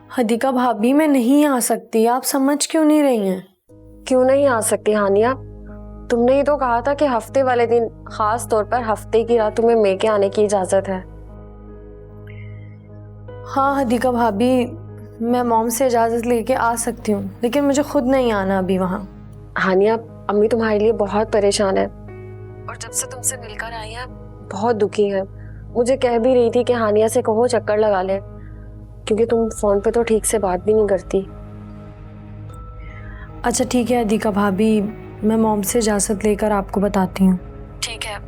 हदीका भाभी मैं नहीं आ सकती, आप समझ क्यों नहीं रही हैं? क्यों नहीं आ सकती हानिया? तुमने ही तो कहा था कि हफ्ते वाले दिन, खास तौर पर हफ्ते की रात तुम्हें मेके आने की इजाजत है। हाँ हदीका भाभी, मैं मॉम से इजाज़त लेके आ सकती हूँ, लेकिन मुझे खुद नहीं आना अभी वहाँ। हानिया, अम्मी तुम्हारे लिए बहुत परेशान है और जब से तुमसे मिलकर आई है बहुत दुखी है। मुझे कह भी रही थी कि हानिया से कहो चक्कर लगा ले, क्योंकि तुम फोन पे तो ठीक से बात भी नहीं करती। अच्छा ठीक है हदीका भाभी, मैं मॉम से इजाज़त लेकर आपको बताती हूँ। ठीक है,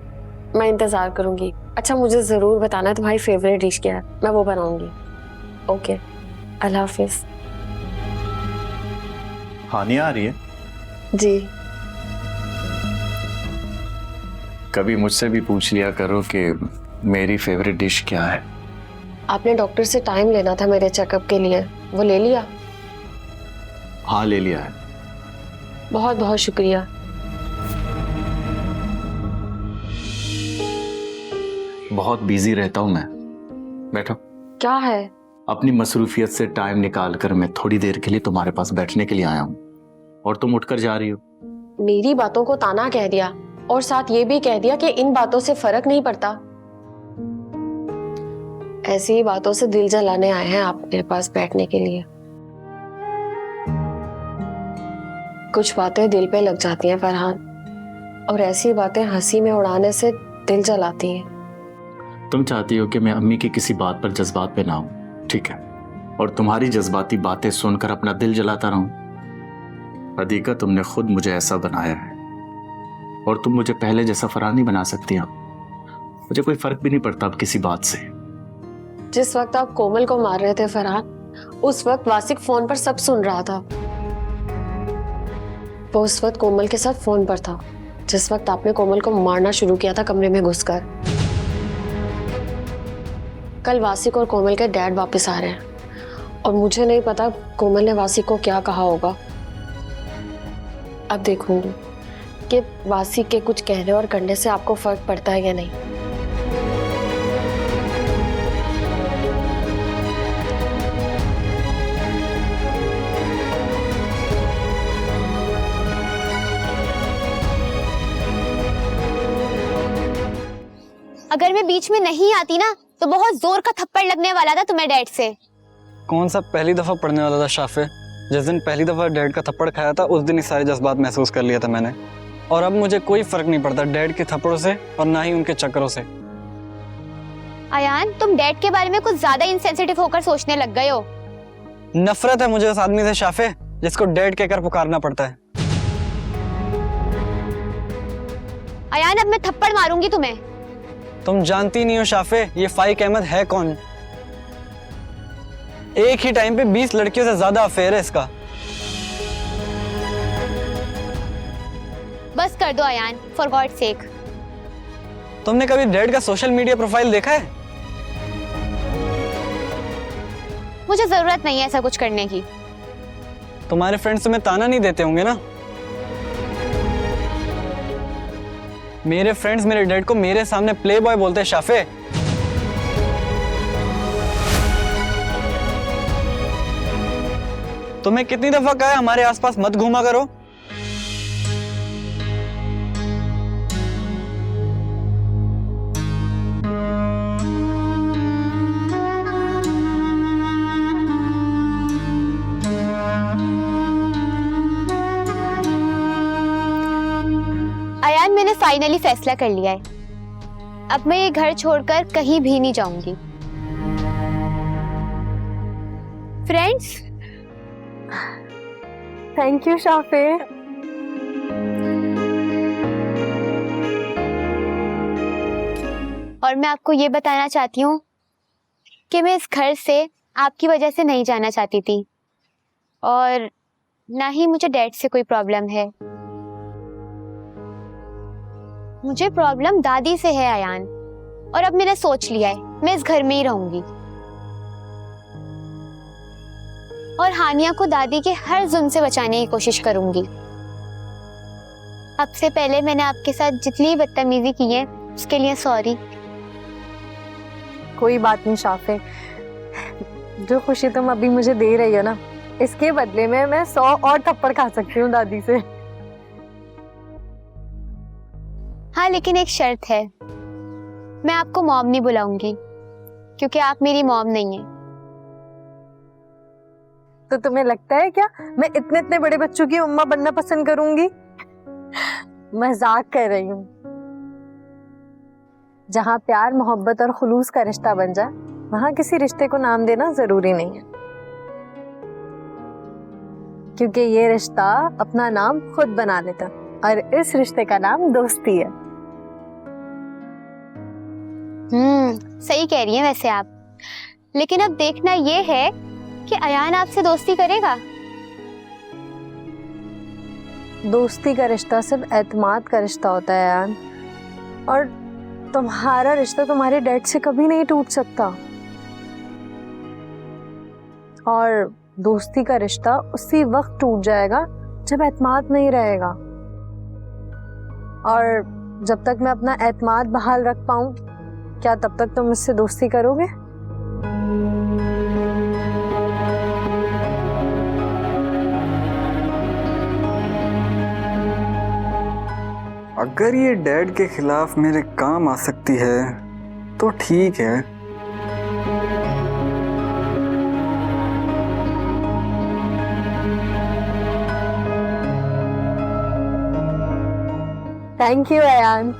मैं इंतजार करूंगी। अच्छा मुझे जरूर बताना तुम्हारी फेवरेट डिश क्या है, मैं वो बनाऊंगी। ओके, अल्लाह हाफिज। हानिया आ रही है? जी। कभी मुझसे भी पूछ लिया करो कि मेरी फेवरेट डिश क्या है। आपने डॉक्टर से टाइम लेना था मेरे चेकअप के लिए, वो ले लिया? हाँ ले लिया है। बहुत बहुत शुक्रिया। बहुत बिजी रहता हूँ मैं। बैठो। क्या है? अपनी मसरूफियत से टाइम निकाल कर मैं थोड़ी देर के लिए तुम्हारे पास बैठने के लिए आया हूँ और तुम उठकर जा रही हो। मेरी बातों को ताना कह दिया और साथ ये भी कह दिया कि इन बातों से फर्क नहीं पड़ता। ऐसी ही बातों से दिल जलाने आए हैं आप मेरे पास बैठने के लिए। कुछ बातें दिल पे लग जाती हैं फरहान, और ऐसी बातें हंसी में उड़ाने से दिल जलाती हैं। तुम चाहती हो कि मैं अम्मी की किसी बात पर जज्बात पे ना हूं, ठीक है, और तुम्हारी जज्बाती बातें सुनकर अपना दिल जलाता रहूं। हदीका, तुमने खुद मुझे ऐसा बनाया है और तुम मुझे पहले जैसा फरहान नहीं बना सकती। अब मुझे कोई फर्क भी नहीं पड़ता अब किसी बात से। जिस वक्त आप कोमल को मार रहे थे फरहान, उस वक्त वासिक फोन पर सब सुन रहा था। वो उस वक्त कोमल के साथ फोन पर था जिस वक्त आपने कोमल को मारना शुरू किया था कमरे में घुसकर। कल वासिक और कोमल के डैड वापस आ रहे हैं और मुझे नहीं पता कोमल ने वासिक को क्या कहा होगा। अब देखूंगी कि वासिक के कुछ कहने और करने से आपको फर्क पड़ता है या नहीं। अगर मैं बीच में नहीं आती ना तो बहुत जोर का थप्पड़ लगने वाला था तुम्हें डैड से। कौन सा पहली दफा पढ़ने वाला था शाफे? जिस दिन पहली दफा डैड का थप्पड़ खाया था उस दिन ही सारे जज्बात महसूस कर लिया था मैंने, और अब मुझे कोई फर्क नहीं पड़ता डैड के थप्पड़ों से और ना ही उनके चक्करों से। अयान, तुम डैड के बारे में कुछ ज्यादा इनसेंसिटिव होकर सोचने लग गए हो। नफरत है मुझे उस आदमी से शाफे जिसको डैड कहकर पुकारना पड़ता है। अयान, अब मैं थप्पड़ मारूंगी तुम्हें। तुम जानती नहीं हो शाफे ये फाइक अहमद है कौन। एक ही टाइम पे 20 लड़कियों से ज्यादा अफेयर है इसका। बस कर दो अयान, फॉर गॉड सेक। तुमने कभी डैड का सोशल मीडिया प्रोफाइल देखा है? मुझे जरूरत नहीं है ऐसा कुछ करने की। तुम्हारे फ्रेंड्स तुम्हें ताना नहीं देते होंगे ना? मेरे फ्रेंड्स मेरे डैड को मेरे सामने प्ले बॉय बोलते हैं शाफे। तुम्हें कितनी दफा कहा है हमारे आसपास मत घूमा करो? अयान, मैंने फाइनली फैसला कर लिया है। अब मैं ये घर छोड़कर कहीं भी नहीं जाऊंगी। फ्रेंड्स, थैंक यू शाफे। और मैं आपको ये बताना चाहती हूँ कि मैं इस घर से आपकी वजह से नहीं जाना चाहती थी, और ना ही मुझे डैड से कोई प्रॉब्लम है। मुझे प्रॉब्लम दादी से है अयान, और अब मैंने सोच लिया है मैं इस घर में ही रहूंगी और हानिया को दादी के हर जुल्म से बचाने की कोशिश करूंगी। अब से पहले मैंने आपके साथ जितनी बदतमीजी की है उसके लिए सॉरी। कोई बात नहीं शाफे, जो खुशी तुम अभी मुझे दे रही हो ना, इसके बदले में मैं 100 और थप्पड़ खा सकती हूँ दादी से। हाँ, लेकिन एक शर्त है, मैं आपको मॉम नहीं बुलाऊंगी क्योंकि आप मेरी मॉम नहीं है। तो तुम्हें लगता है क्या मैं इतने इतने बड़े बच्चों की मम्मा बनना पसंद करूंगी? मजाक कर रही हूँ। जहाँ प्यार मोहब्बत और खुलूस का रिश्ता बन जाए, वहां किसी रिश्ते को नाम देना जरूरी नहीं है, क्योंकि ये रिश्ता अपना नाम खुद बना लेता, और इस रिश्ते का नाम दोस्ती है। सही कह रही हैं वैसे आप, लेकिन अब देखना ये है कि अयान आपसे दोस्ती करेगा। दोस्ती का रिश्ता सिर्फ एतमाद का रिश्ता होता है यार, और तुम्हारा रिश्ता तुम्हारे डैड से कभी नहीं टूट सकता। और दोस्ती का रिश्ता उसी वक्त टूट जाएगा जब एतमाद नहीं रहेगा, और जब तक मैं अपना एतमाद बहाल रख पाऊं, क्या तब तक तुम मुझसे दोस्ती करोगे? अगर ये डैड के खिलाफ मेरे काम आ सकती है तो ठीक है। Thank you Ayan.